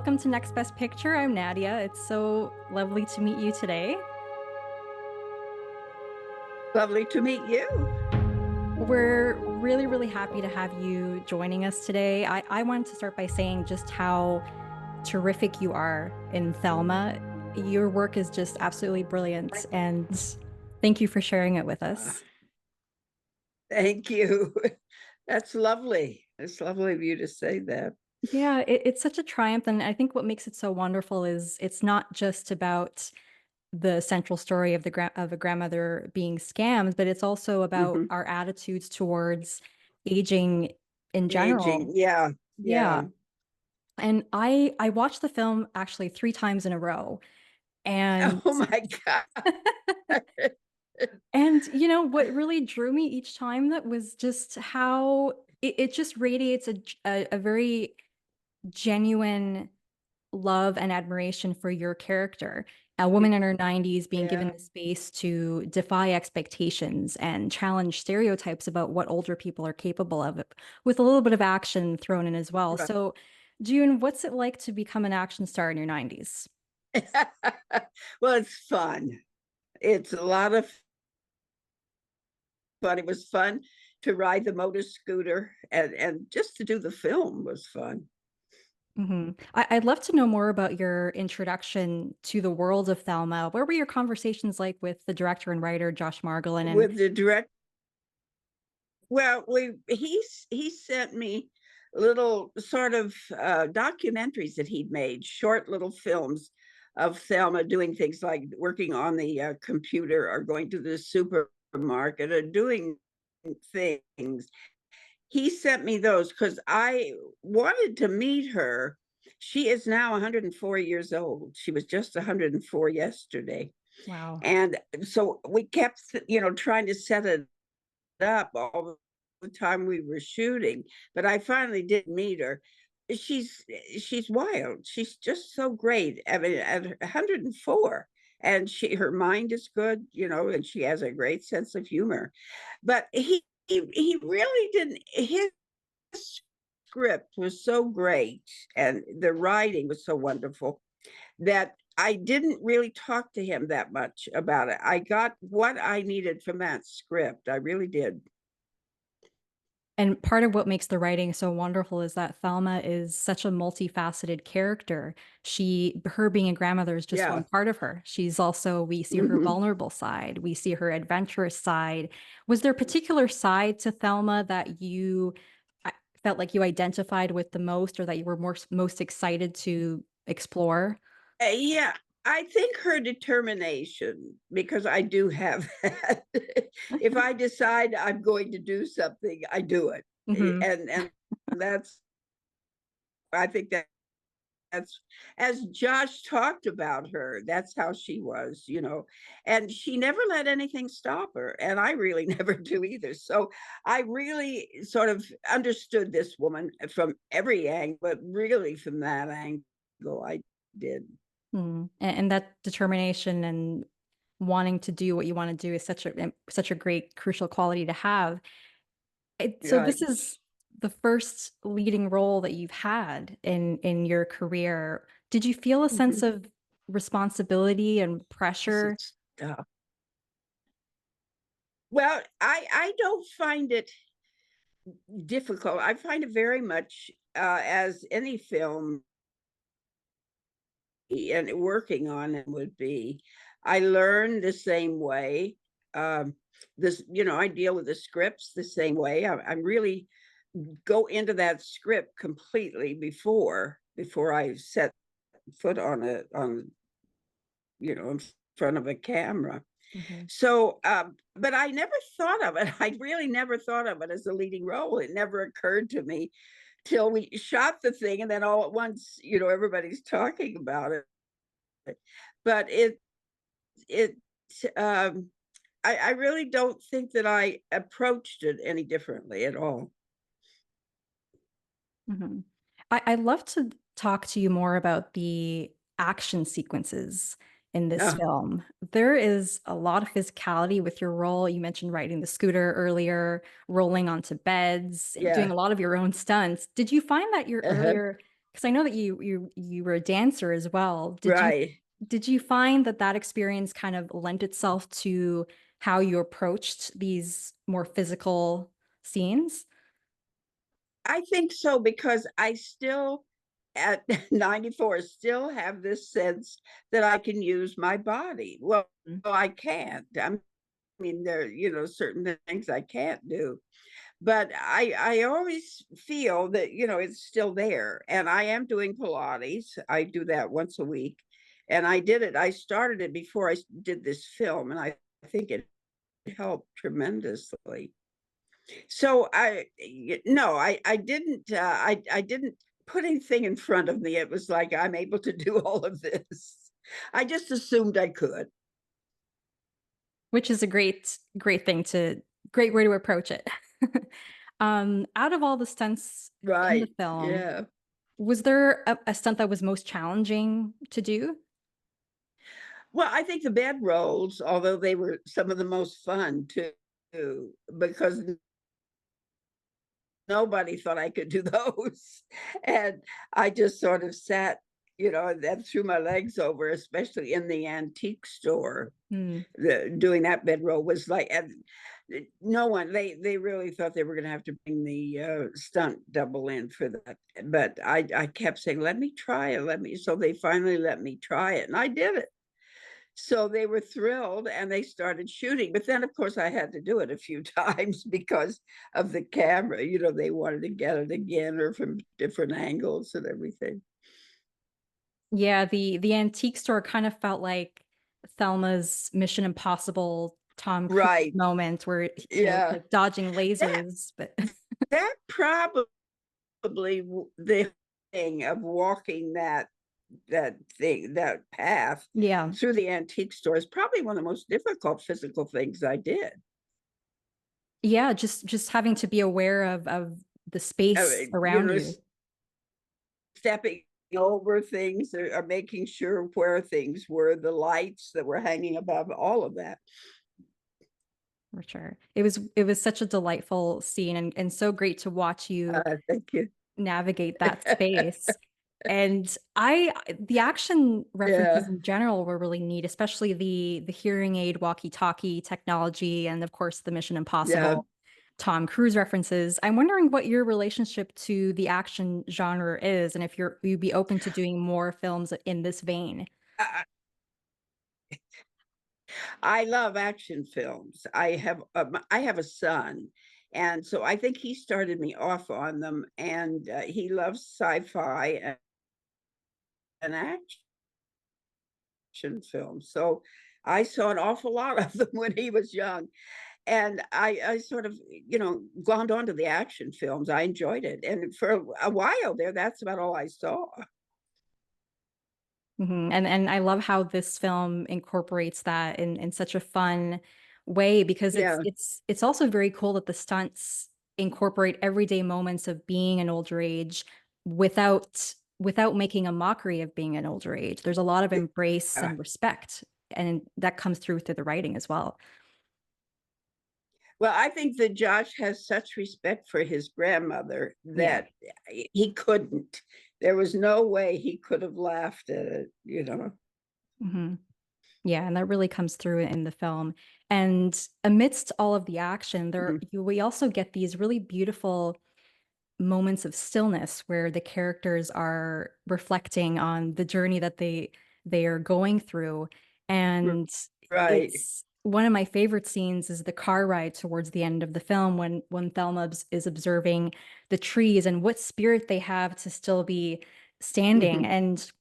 welcome to Next Best Picture. I'm Nadia. It's so lovely to meet you today. Lovely to meet you. We're really, really happy to have you joining us today. I wanted to start by saying just how terrific you are in Thelma. Your work is just absolutely brilliant, and thank you for sharing it with Uh, us. Thank you. That's lovely. It's lovely of you to say that. Yeah, it's such a triumph, and I think what makes it so wonderful is it's not just about the central story of of a grandmother being scammed, but it's also about Hmm. our attitudes towards aging in Aging. general. Yeah. Yeah. Yeah. And I watched the film actually three times in a row. And Oh my God. what really drew me each time that was just how it just radiates a very genuine love and admiration for your character. A woman in her 90s being given Yeah. the space to defy expectations and challenge stereotypes about what older people are capable of, with a little bit of action thrown in as well. Right. So, June, what's it like to become an action star in your 90s? Well, it's fun. It's a lot of fun. It was fun to ride the motor scooter and just to do the film was fun. I'd love to know more about your introduction to the world of Thelma. What were your conversations like with the director and writer Josh Margolin? And With the direct Well, he sent me little sort of documentaries that he'd made, short little films of Thelma doing things like working on the computer or going to the supermarket or doing things. He sent me those because I wanted to meet her. She is now 104 years old. She was just 104 yesterday. wow. And so we kept, trying to set it up all the time we were shooting, but I finally did meet her. She's she's wild. She's just so great. I mean, at 104, and her mind is good, and she has a great sense of humor. But he really didn't. His script was so great, and the writing was so wonderful that I didn't really talk to him that much about it. I got what I needed from that script. I really did. And part of what makes the writing so wonderful is that Thelma is such a multifaceted character. Her being a grandmother is just one Yeah. part of her. We see her Mhm. vulnerable side, we see her adventurous side. Was there a particular side to Thelma that you uh, felt like you identified with the most, or that you were most excited to explore? Yeah, I think her determination, because I do have that. If I decide I'm going to do something, I do it. Hmm. And that's I think that's as Josh talked about her, that's how she was. And she never let anything stop her. And I really never do either. So I really sort of understood this woman from every angle, but really from that angle, I did. And that determination and wanting to do what you want to do is such a great crucial quality to have. So Right. this is the first leading role that you've had in your career. Did you feel a sense Mhm. of responsibility and This pressure? is well, I don't find it difficult. I find it very much as any film and working on it would be. I learn the same way. Um, I deal with the scripts the same way. I'm really go into that script completely before I set foot in front of a camera. Mhm. So, but I never thought of it. I really never thought of it as a leading role. It never occurred to me till we shot the thing, and then all at once, everybody's talking about it. But it, um, I really don't think that I approached it any differently at all. Mhm. I'd love to talk to you more about the action sequences in this Uh, film. There is a lot of physicality with your role. You mentioned riding the scooter earlier, rolling onto beds, doing yeah. a lot of your own stunts. Did you find that your Uh-huh. earlier Because I know that you were a dancer as well. Right. Did you find that that experience kind of lent itself to how you approached these more physical scenes? I think so, because I still, at 94, still have this sense that I can use my body. Mm. I can't. I mean, there, certain things I can't do, but I always feel that, it's still there. And I am doing Pilates. I do that once a week. And I started it before I did this film, and I think it helped tremendously. So no, I didn't, I didn't put anything in front of me. It was like, I'm able to do all of this. I just assumed I could. Which is a great way to approach it. Out of all the stunts in the Right. film, Yeah. was there a stunt that was most challenging to do? Well, I think the bed rolls, although they were some of the most fun too, because nobody thought I could do those. And I just sort of sat, and threw my legs over, especially in the antique store. Hmm. Doing that bedroll was like, no one, they really thought they were going to have to bring the stunt double in for that. But I kept saying, let me try it. So they finally let me try it, and I did it. So they were thrilled, and they started shooting. But then, of course, I had to do it a few times because of the camera. They wanted to get it again, or from different angles and everything. Yeah, the antique store kind of felt like Thelma's Mission Impossible Tom Cruise Right. moment where, Yeah. like dodging That lasers, but that probably the thing of walking that path yeah. through the antique store is probably one of the most difficult physical things I did. Yeah, just having to be aware of the I space mean, around you. stepping over things, or making sure where things were, the lights that were hanging above, all of that. For sure. It was such a delightful scene and so great to watch you Thank you. navigate that space. And the action references Yeah, in general were really neat, especially the hearing aid walkie-talkie technology and of course the Mission yeah. Impossible Tom Cruise references. I'm wondering what your relationship to the action genre is and if you'd be open to doing more films in this vein. I, I love action films. I have a son, and so I think he started me off on them, and he loves sci-fi and action films. So I saw an awful lot of them when he was young, and I sort of, glommed onto the action films. I enjoyed it, and for a while there, that's about all I saw. And I love how this film incorporates that in such a fun way because it's Yeah, it's it's also very cool that the stunts incorporate everyday moments of being an older age without making a mockery of being an older age. There's a lot of embrace yeah. and respect, and that comes through the writing as well. Well, I think that Josh has such respect for his grandmother Yeah. that he couldn't. There was no way he could have laughed at it. Hmm. Yeah, and that really comes through in the film. And amidst all of the action, Mhm. we also get these really beautiful moments of stillness where the characters are reflecting on the journey that they are going through. And Right. it's one of my favorite scenes is the car ride towards the end of the film when Thelma is observing the trees and what spirit they have to still be standing. Mhm. And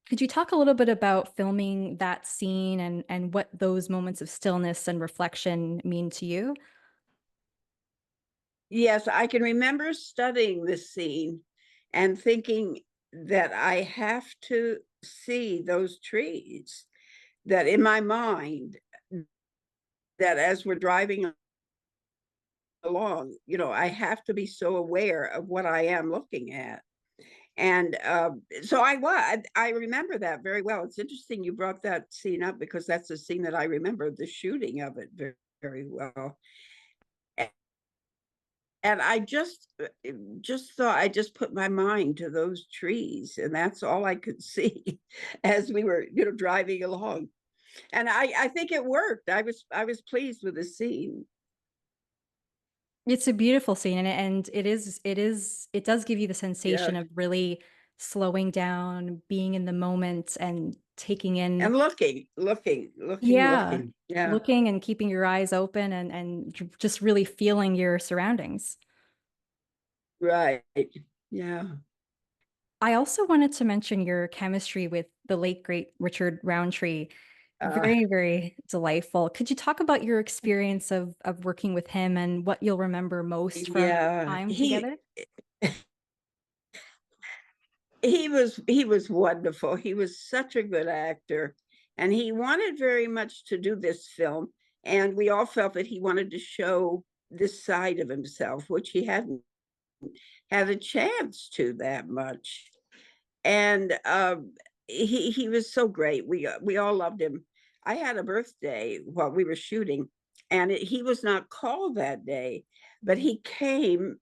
could you talk a little bit about filming that scene and what those moments of stillness and reflection mean to you? Yes, I can remember studying this scene and thinking that I have to see those trees, that in my mind, that as we're driving along, I have to be so aware of what I am looking at. And so I remember that very well. It's interesting you brought that scene up, because that's a scene that I remember the shooting of it very, very well. And and I just thought I just put my mind to those trees, and that's all I could see as we were, driving along. And I think it worked. I was pleased with the scene. It's a beautiful scene, and it does give you the Yeah. sensation of really slowing down, being in the moment, and taking in. And Yeah, looking. Yeah. looking and keeping your eyes open, and just really feeling your surroundings. Right. Yeah. I also wanted to mention your chemistry with the late great Richard Rountree. Uh, Very, very delightful. Could you talk about your experience of working with him and what you'll remember most from your yeah. time He together? he was wonderful. He was such a good actor, and he wanted very much to do this film, and we all felt that he wanted to show this side of himself, which he hadn't had a chance to that much. And he was so great. We all loved him. I had a birthday while we were shooting, and he was not called that day, but he came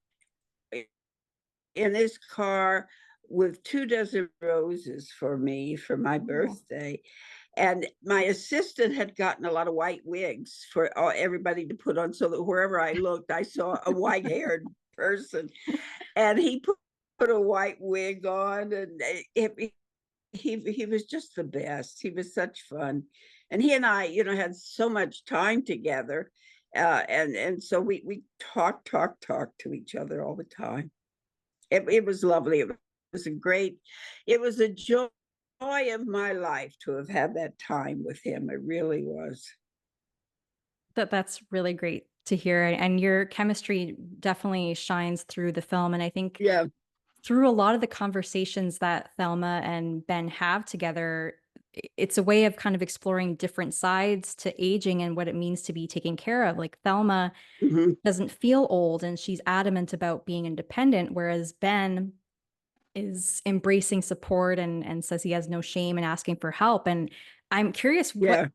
in his car with 2 dozen roses for me for my Oh. birthday. And my assistant had gotten a lot of white wigs for everybody to put on, so that wherever I looked, I saw a white haired person. And he put a white wig on, and he was just the best. He was such fun. And he and I, had so much time together. And so we talk to each other all the time. It was lovely. Was a great, it was a joy of my life to have had that time with him. It really was. That's really great to hear, and your chemistry definitely shines through the film, and I think Yeah. through a lot of the conversations that Thelma and Ben have together, it's a way of kind of exploring different sides to aging and what it means to be taken care of. Like Thelma Mhm. doesn't feel old and she's adamant about being independent, whereas Ben is embracing support and says he has no shame in asking for help. And I'm curious, Yeah.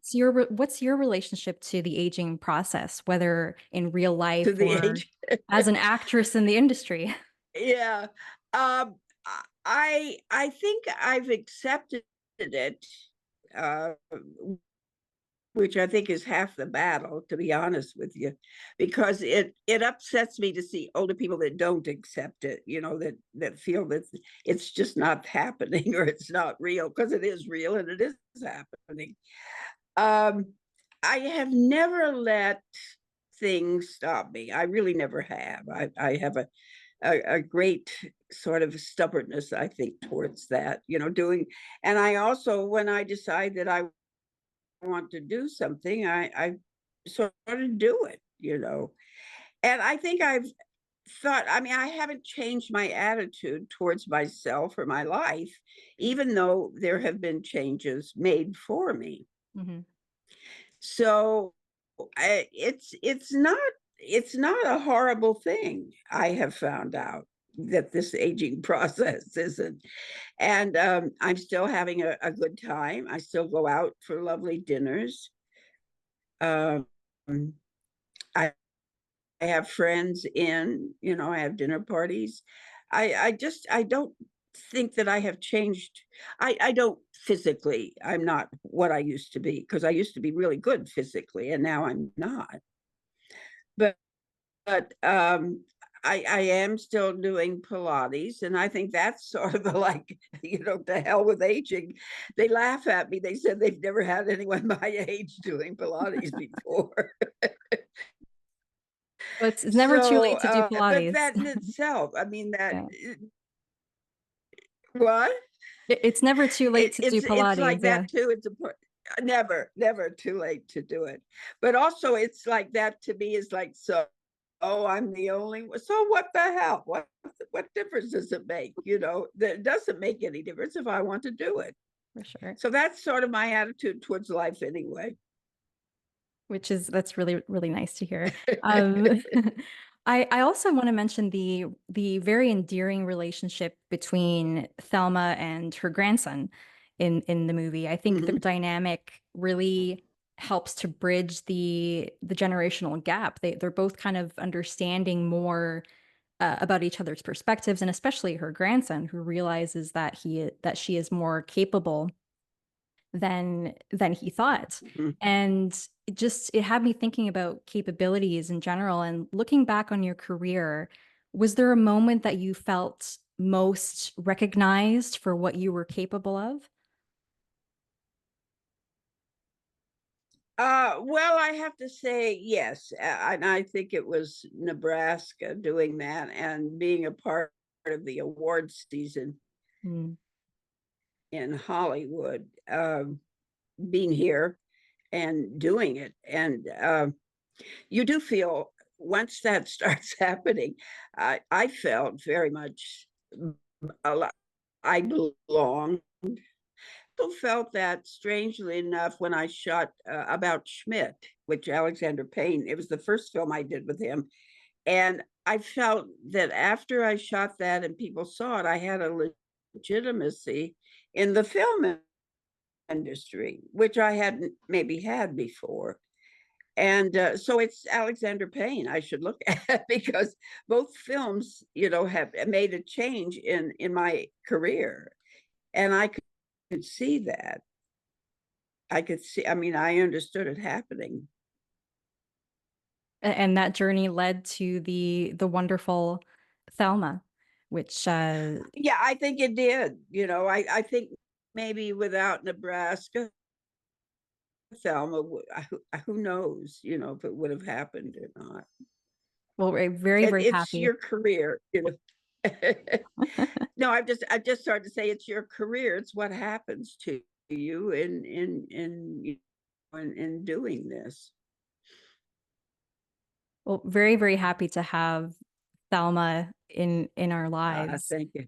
what's your relationship to the aging process, whether in real To life the or age. as an actress in the industry? Yeah. Um, I think I've accepted it, uh, which I think is half the battle, to be honest with you, because it upsets me to see older people that don't accept it, that feel that it's just not happening or it's not real, because it is real and it is happening. Um, I have never let things stop me. I really never have. I have a great sort of stubbornness, I think, towards that, doing. And I also, when I decide that I want to do something, I sort of do it. And I think I've thought, I mean, I haven't changed my attitude towards myself or my life, even though there have been changes made for me. Mhm. So it's not a horrible thing. I have found out that this aging process isn't. And I'm still having a good time. I still go out for lovely dinners. Um, I, I have friends I have dinner parties. I don't think that I have changed. I don't physically, I'm not what I used to be, because I used to be really good physically and now I'm not. But but I am still doing Pilates, and I think that's sort of like, to hell with aging. They laugh at me. They said they've never had anyone my age doing Pilates before. Well, it's never too So, late to do but Pilates. that in itself, I mean, Yeah. what? It's never too late It, to do it's it's Pilates. like Yeah, that too. Never too late to do it. But also, it's like that to me is like, so. Oh, I'm the only one. So what the hell? What difference does it make? That doesn't make any difference if I want to do it. for sure. So that's sort of my attitude towards life anyway. That's really, really nice to hear. Um, I also want to mention the very endearing relationship between Thelma and her grandson in the movie. I think their Mhm. dynamic really helps to bridge the generational gap. They're both kind of understanding more about each other's perspectives, and especially her grandson, who realizes that she is more capable than he thought. Mhm. And it had me thinking about capabilities in general. And looking back on your career, was there a moment that you felt most recognized for what you were capable of? Well, I have to say yes, and I think it was Nebraska doing that and being a part of the award season Mm. in Hollywood, being here and doing it. And you do feel once that starts happening, I felt very much a lot. I belong. Also felt that strangely enough when I shot about Schmidt, which Alexander Payne, it was the first film I did with him. And I felt that after I shot that and people saw it, I had a legitimacy in the film industry, which I hadn't maybe had before. And so it's Alexander Payne I should look at because both films, have made a change in my career, and I could see that. I could see. I mean, I understood it happening. And that journey led to the wonderful Thelma, which Yeah, I think it did. I think maybe without Nebraska, Thelma, who knows? If it would have happened or not. well, we're very, very It's happy. your career. No, I just started to say it's your career. It's what happens to you in doing this. Well, very, very happy to have Thelma in our lives. Thank you.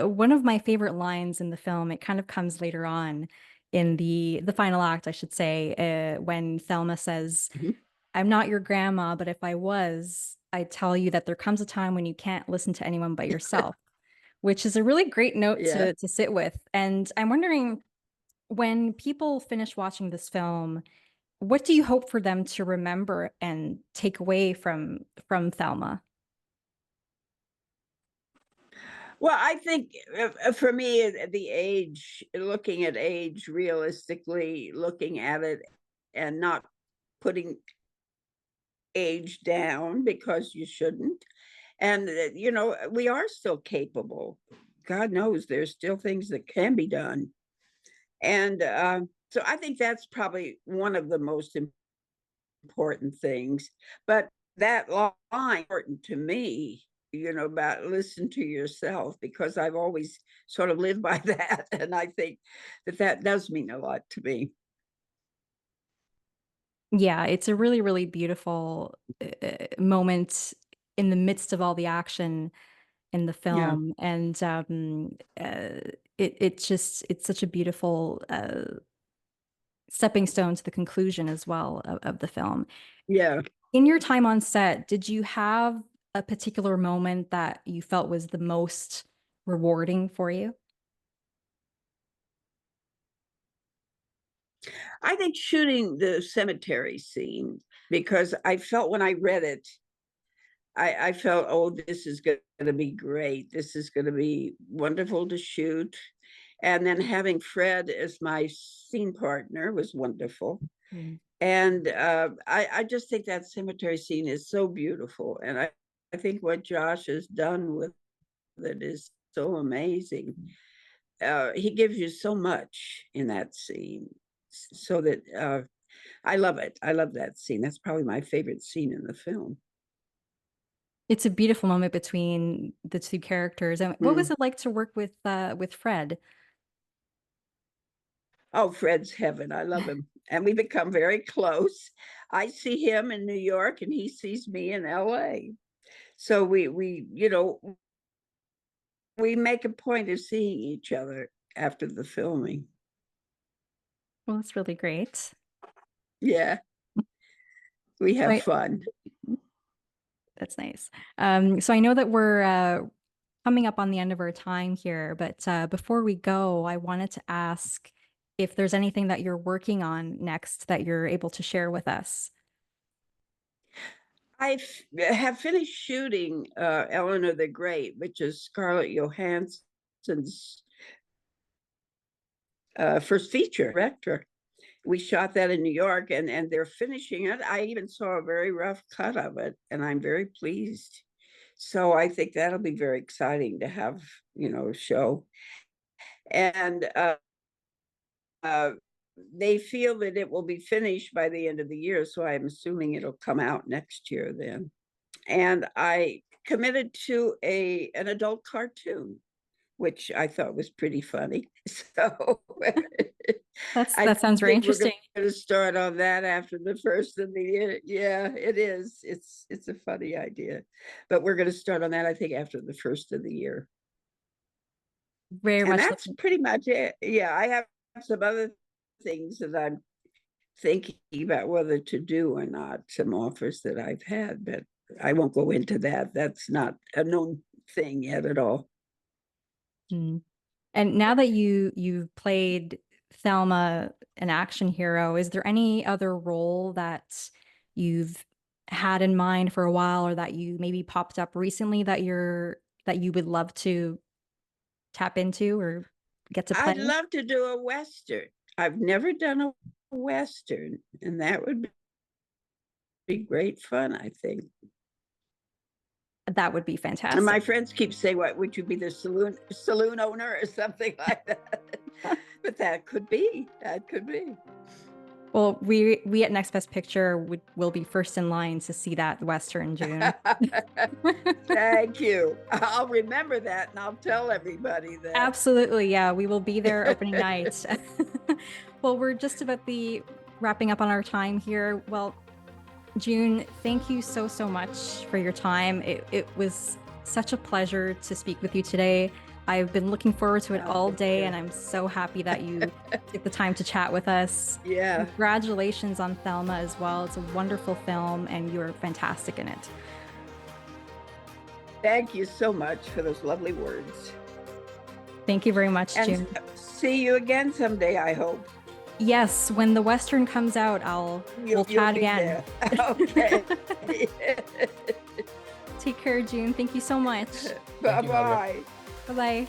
One of my favorite lines in the film, it kind of comes later on in the final act, I should say, when Thelma says, Mhm. "I'm not your grandma, but if I was, I'd tell you that there comes a time when you can't listen to anyone but yourself," which is a really great note Yeah. to sit with. And I'm wondering, when people finish watching this film, what do you hope for them to remember and take away from Thelma? Well, I think for me, the age, looking at age realistically, looking at it and not putting age down because you shouldn't. And, we are still capable. God knows there's still things that can be done. And so I think that's probably one of the most important things. But that line important to me, about listen to yourself, because I've always sort of lived by that. And I think that does mean a lot to me. Yeah, it's a really, really beautiful moment in the midst of all the action in the Yeah. film, and it's such a beautiful stepping stone to the conclusion as well of the film. Yeah. In your time on set, did you have a particular moment that you felt was the most rewarding for you? I think shooting the cemetery scene, because I felt when I read it, I felt, oh, this is going to be great. This is going to be wonderful to shoot. And then having Fred as my scene partner was wonderful. Mm. And I just think that cemetery scene is so beautiful. And I think what Josh has done with it is so amazing. He gives you so much in that scene, so that I love it. I love that scene. That's probably my favorite scene in the film. It's a beautiful moment between the two characters. And what was Mm. it like to work with Fred? Oh, Fred's heaven. I love him. And we become very close. I see him in New York and he sees me in LA. So we make a point of seeing each other after the filming. Well, that's really great. Yeah, we have Right. fun. That's nice. So I know that we're coming up on the end of our time here, but before we go, I wanted to ask if there's anything that you're working on next that you're able to share with us. I have finished shooting Eleanor the Great, which is Scarlett Johansson's first feature director. We shot that in New York, and they're finishing it. I even saw a very rough cut of it, and I'm very pleased. So I think that'll be very exciting to have, a show. And they feel that it will be finished by the end of the year, so I'm assuming it'll come out next year then. And I committed to an adult cartoon, which I thought was pretty funny. So That sounds very interesting. We're going to start on that after the first of the year. Yeah, it is. It's a funny idea, but we're going to start on that, I think, after the first of the year. Very And much. that's pretty much it. Yeah, I have some other things that I'm thinking about whether to do or not, some offers that I've had, but I won't go into that. That's not a known thing yet at all. Mm. And now that you've played Thelma, an action hero, is there any other role that you've had in mind for a while, or that you maybe popped up recently that you would love to tap into or get to play? I'd love to do a Western. I've never done a Western, and that would be great fun, I think. That would be fantastic. And my friends keep saying, "What would you be, the saloon owner or something like that?" But that could be. That could be. Well, we at Next Best Picture will be first in line to see that Western, June. Thank you. I'll remember that, and I'll tell everybody that. Absolutely, yeah. We will be there opening night. Well, we're just about wrapping up on our time here. Well, June, thank you so much for your time. It was such a pleasure to speak with you today. I've been looking forward to it all day, and I'm so happy that you took the time to chat with us. Yeah. Congratulations on Thelma as well. It's a wonderful film, and you're fantastic in it. Thank you so much for those lovely words. Thank you very much, June. See you again someday, I hope. Yes, when the Western comes out, we'll chat again. Okay. Take care, June. Thank you so much. Bye-bye. Bye-bye.